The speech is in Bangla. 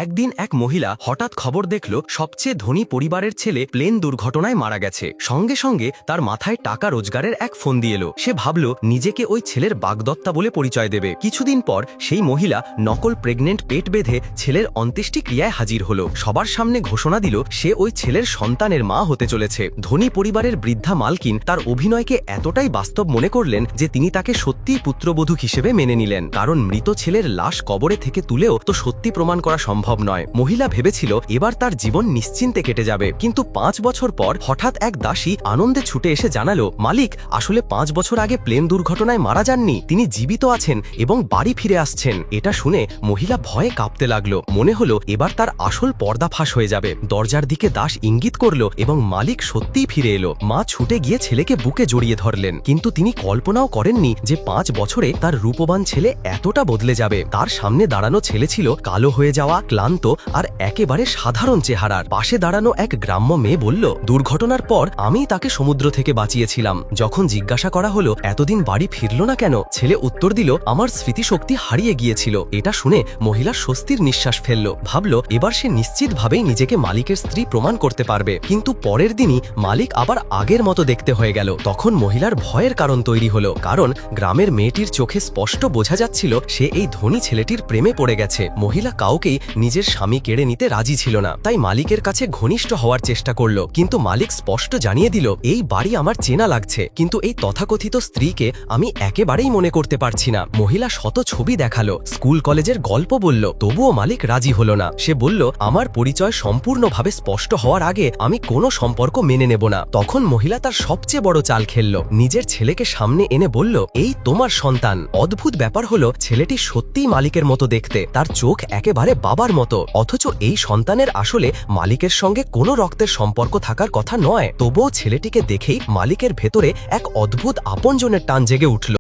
একদিন এক মহিলা হঠাৎ খবর দেখল সবচেয়ে ধনী পরিবারের ছেলে প্লেন দুর্ঘটনায় মারা গেছে। সঙ্গে সঙ্গে তার মাথায় টাকা রোজগারের এক ফোন দিয়ে এলো। সে ভাবল নিজেকে ওই ছেলের বাগদত্তা বলে পরিচয় দেবে। কিছুদিন পর সেই মহিলা নকল প্রেগনেন্ট পেট বেঁধে ছেলের অন্ত্যেষ্টিক্রিয়ায় হাজির হলো। সবার সামনে ঘোষণা দিল সে ওই ছেলের সন্তানের মা হতে চলেছে। ধনী পরিবারের বৃদ্ধা মালকিন তার অভিনয়কে এতটাই বাস্তব মনে করলেন যে তিনি তাকে সত্যিই পুত্রবধূ হিসেবে মেনে নিলেন, কারণ মৃত ছেলের লাশ কবরে থেকে তুলেও তো সত্যি প্রমাণ করা সম্ভব নয়। মহিলা ভেবেছিল এবার তার জীবন নিশ্চিন্তে কেটে যাবে, কিন্তু 5 বছর পর হঠাৎ এক দাসী আনন্দে ছুটে এসে জানালো, মালিক আসলে 5 বছর আগে প্লেন দুর্ঘটনায় মারা যাননি, তিনি জীবিত আছেন এবং বাড়ি ফিরে আসছেন। এটা শুনে মহিলা ভয়ে কাঁপতে লাগলো। মনে হলো এবার তার আসল পর্দা ফাঁস হয়ে যাবে। দরজার দিকে দাস ইঙ্গিত করলো এবং মালিক সত্যিই ফিরে এলো। মা ছুটে গিয়ে ছেলেকে বুকে জড়িয়ে ধরলেন, কিন্তু তিনি কল্পনাও করেননি যে 5 বছরে তার রূপবান ছেলে এতটা বদলে যাবে। তার সামনে দাঁড়ানো ছেলে ছিল কালো হয়ে যাওয়া, ক্লান্ত আর একেবারে সাধারণ চেহারার। পাশে দাঁড়ানো এক গ্রাম্য মেয়ে বলল, দুর্ঘটনার পর আমি তাকে সমুদ্র থেকে বাঁচিয়েছিলাম। যখন জিজ্ঞাসা করা হলো এতদিন বাড়ি ফিরল না কেন, ছেলে উত্তর দিল, আমার স্মৃতিশক্তি হারিয়ে গিয়েছিল। এটা শুনে মহিলা স্বস্তির নিঃশ্বাস ফেলল। ভাবল এবার সে নিশ্চিতভাবেই নিজেকে মালিকের স্ত্রী প্রমাণ করতে পারবে। কিন্তু পরের দিনই মালিক আবার আগের মতো দেখতে হয়ে গেল। তখন মহিলার ভয়ের কারণ তৈরি হলো, কারণ গ্রামের মেয়েটির চোখে স্পষ্ট বোঝা যাচ্ছিল সে এই ধনী ছেলেটির প্রেমে পড়ে গেছে। মহিলা কাউকেই নিজের স্বামী কেড়ে নিতে রাজি ছিল না, তাই মালিকের কাছে ঘনিষ্ঠ হওয়ার চেষ্টা করলো। কিন্তু মালিক স্পষ্ট জানিয়ে দিল, এই বাড়ি আমার চেনা লাগছে, কিন্তু এই তথাকথিত স্ত্রীকে আমি একেবারেই মনে করতে পারছি না। মহিলা শত ছবি দেখালো, স্কুল কলেজের গল্প বলল, তবুও মালিক রাজি হলো না। সে বলল, আমার পরিচয় সম্পূর্ণভাবে স্পষ্ট হওয়ার আগে আমি কোনো সম্পর্ক মেনে নেব না। তখন মহিলা তার সবচেয়ে বড় চাল খেলল, নিজের ছেলেকে সামনে এনে বলল, এই তোমার সন্তান। অদ্ভুত ব্যাপার হলো ছেলেটি সত্যিই মালিকের মতো দেখতে, তার চোখ একেবারে বাবার মতো। অথচ এই সন্তানের আসলে মালিকের সঙ্গে কোনো রক্তের সম্পর্ক থাকার কথা নয়। তবুও ছেলেটিকে দেখেই মালিকের ভেতরে এক অদ্ভুত আপনজনের টান জেগে উঠল।